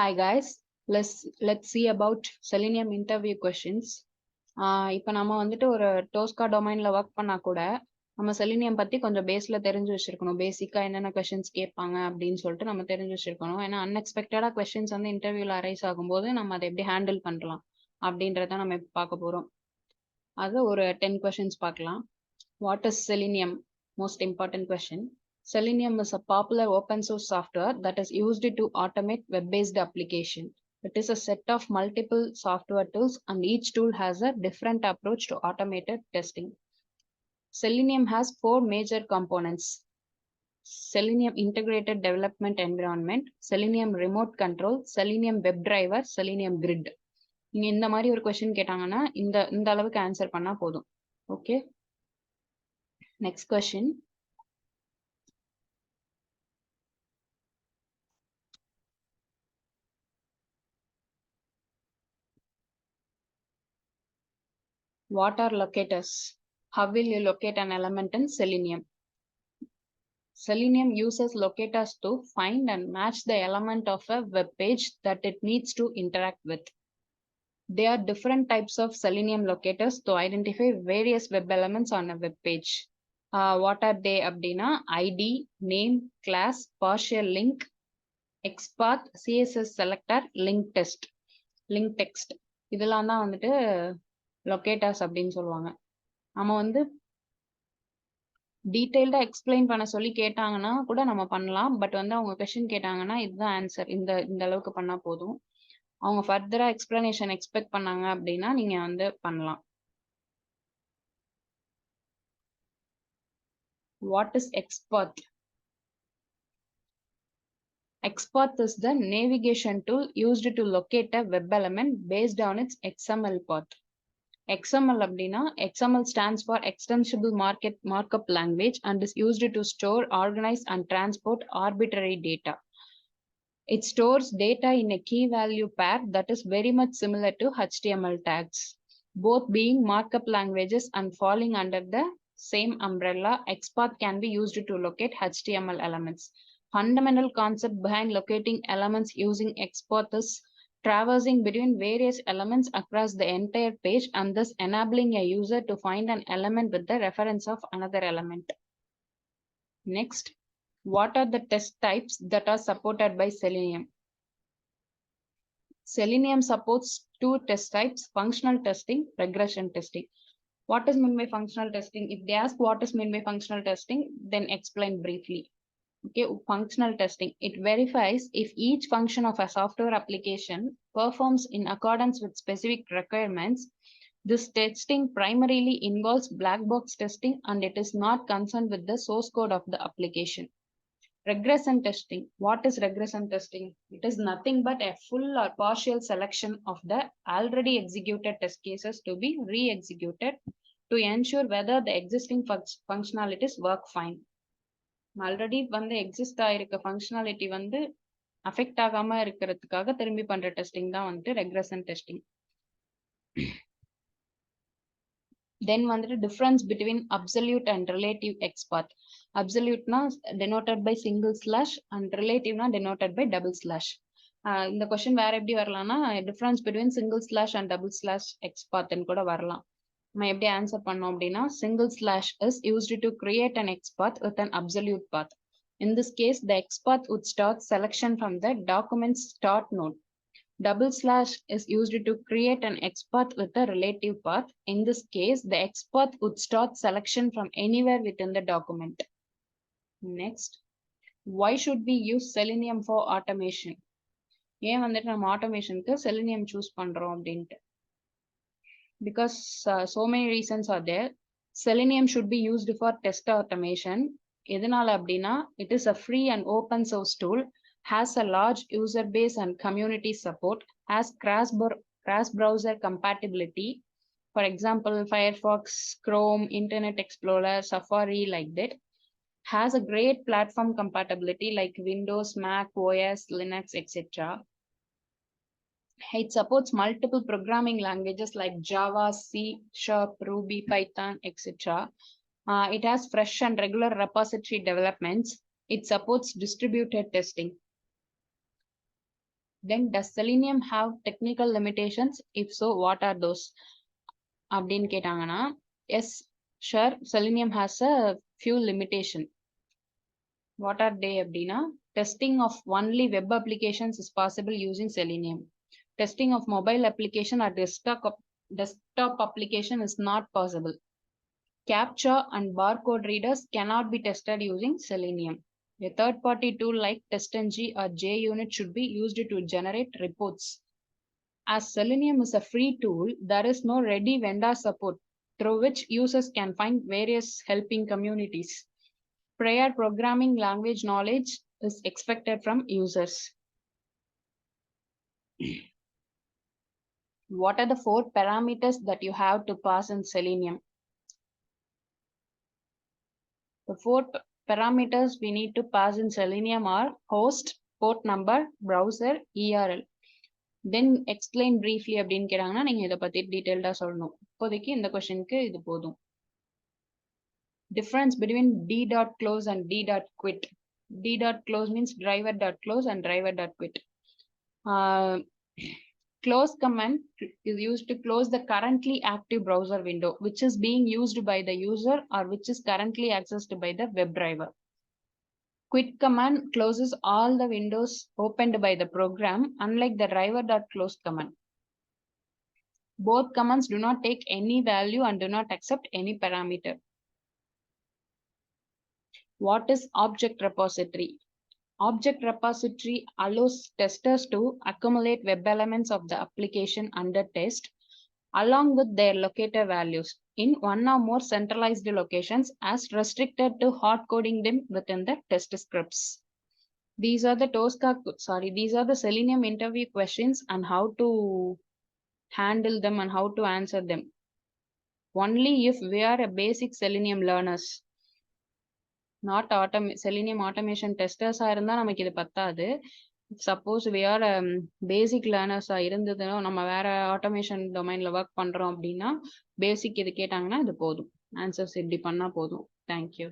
Hi guys, let's see about selenium interview questions. இப்போ நம்ம வந்துட்டு ஒரு டோஸ்கா டொமைன்ல ஒர்க் பண்ணா கூட நம்ம செலினியம் பத்தி கொஞ்சம் பேஸ்ல தெரிஞ்சு வச்சிருக்கணும். பேசிக்கா என்னென்ன கொஸ்டின்ஸ் கேட்பாங்க அப்படின்னு சொல்லிட்டு நம்ம தெரிஞ்சு வச்சிருக்கணும். ஏன்னா அன்எக்ஸ்பெக்டடா கொஸ்டின்ஸ் வந்து இன்டர்வியூல அரைஸ் ஆகும்போது நம்ம அதை எப்படி ஹேண்டில் பண்ணலாம் அப்படின்றத நம்ம இப்போ பார்க்க போறோம். அது ஒரு 10 questions பார்க்கலாம். What is selenium? Most important question. Selenium is a popular open source software that is used to automate web-based application. It is a set of multiple software tools and each tool has a different approach to automated testing. Selenium has 4 major components. Selenium integrated development environment, Selenium remote control, Selenium WebDriver, Selenium grid. நீங்க இந்த மாதிரி ஒரு question கேட்டாங்கன்னா இந்த அளவுக்கு answer பண்ணா போதும். Okay, next question. What are locators? How will you locate an element in Selenium? Selenium uses locators to find and match the element of a web page that it needs to interact with. There are different types of Selenium locators to identify various web elements on a web page. What are they? Abdina, ID, name, class, partial link, Xpath, CSS selector, link text. இதெல்லாம் தான் வந்துட்டு locators அப்படின்னு சொல்லுவாங்க. நம்ம வந்து டீடைல்டா explain பண்ண சொல்லி கேட்டாங்கன்னா கூட நம்ம பண்ணலாம். பட் வந்து அவங்க கொஸ்டின் கேட்டாங்கன்னா இதுதான் ஆன்சர், இந்த அளவுக்கு பண்ணா போதும். அவங்க ஃபர்தரா எக்ஸ்பிளனேஷன் எக்ஸ்பெக்ட் பண்ணாங்க அப்படின்னா நீங்க வந்து பண்ணலாம். What is Xpath? Xpath is the navigation tool used to locate a web element based on its XML path. XML அப்படின்னா XML stands for Extensible Markup Language and is used to store, organize and transport arbitrary data. It stores data in a key value pair that is very much similar to HTML tags. Both being markup languages and falling under the same umbrella, Xpath can be used to locate HTML elements. Fundamental concept behind locating elements using Xpath is traversing between various elements across the entire page and thus enabling a user to find an element with the reference of another element. Next, what are the test types that are supported by Selenium? Selenium supports 2 test types: functional testing, regression testing. What is meant by functional testing? If they ask what is meant by functional testing, then explain briefly. Okay, functional testing. It verifies if each function of a software application performs in accordance with specific requirements. This testing primarily involves black box testing and it is not concerned with the source code of the application. Regression testing. What is regression testing? It is nothing but a full or partial selection of the already executed test cases to be re-executed to ensure whether the existing functionalities work fine. Already வந்து exist ஆயிருக்க functionality வந்து affect ஆகாம இருக்கிறதுக்காக திரும்பி பண்ற testing தான் வந்துட்டு regression testing. Then வந்துட்டு difference between absolute and relative XPath. அப்சல்யூட்னா denoted by single slash and ரிலேட்டிவ்னா டெனோட்டட் பை டபுள் ஸ்லாஷ். இந்த கொஸ்டின் வேற எப்படி வரலாம்னா difference between single slash and double slash எக்ஸ்பாத்ன்னு கூட வரலாம். நம்ம எப்படி ஆன்சர் பண்ணோம் அப்படின்னா single slash is used to create an XPath with an absolute path. In this case, the XPath would start selection from the document start node. Double slash is used to create an XPath with a relative path. In this case, the XPath would start selection from anywhere within the document. Next, why should we use Selenium for automation? ஏன் வந்துட்டு நம்ம ஆட்டோமேஷனுக்கு Selenium choose பண்றோம் அப்படின்ட்டு? Because so many reasons are there. Selenium should be used for test automation. எதனால அப்படின்னா it is a free and open source tool, has a large user base and community support, has cross browser compatibility. For example, Firefox, Chrome, Internet Explorer, Safari, like that. Has a great platform compatibility like Windows, Mac, OS, Linux, etc. It supports multiple programming languages like Java, C#, Ruby, Python, etc. It has fresh and regular repository developments. It supports distributed testing. Then does selenium have technical limitations? If so, what are those? அப்படின்னு கேட்டாங்கன்னா, yes sure, selenium has a few limitation. What are they அப்படின்னா, testing of only web applications is possible using selenium. Testing of mobile application or desktop application is not possible. CAPTCHA and barcode readers cannot be tested using selenium. A third-party tool like TestNG or JUnit should be used to generate reports. As selenium is a free tool, there is no ready vendor support through which users can find various helping communities. Prior programming language knowledge is expected from users. What are the 4 parameters that you have to pass in selenium? The 4 parameters we need to pass in selenium are host, port number, browser, URL. Then explain briefly அப்படின்னு கேட்டாங்கன்னா நீங்க இதை பத்தி டீடைல்டா சொல்லணும். இப்போதைக்கு இந்த கொஸ்டினுக்கு இது போதும். Difference between d.close and d.quit. d.close means driver.close and driver.quit. Close command is used to close the currently active browser window which is being used by the user or which is currently accessed by the web driver. Quit command closes all the windows opened by the program, unlike the driver.close command. Both commands do not take any value and do not accept any parameter. What is object repository? Object repository allows testers to accumulate web elements of the application under test along with their locator values in one or more centralized locations as restricted to hard coding them within the test scripts. These are the Selenium interview questions and how to handle them and how to answer them. Only if we are a basic Selenium learners, not Selenium automation testers இருந்தா நமக்கு இது பத்தாது. Suppose we are basic learners இருந்ததுன்னா நம்ம வேற automation டொமைன்ல work பண்றோம் அப்படின்னா பேசிக் இது கேட்டாங்கன்னா இது போதும். ஆன்சர்ஸ் இப்படி பண்ணா போதும். தேங்க்யூ.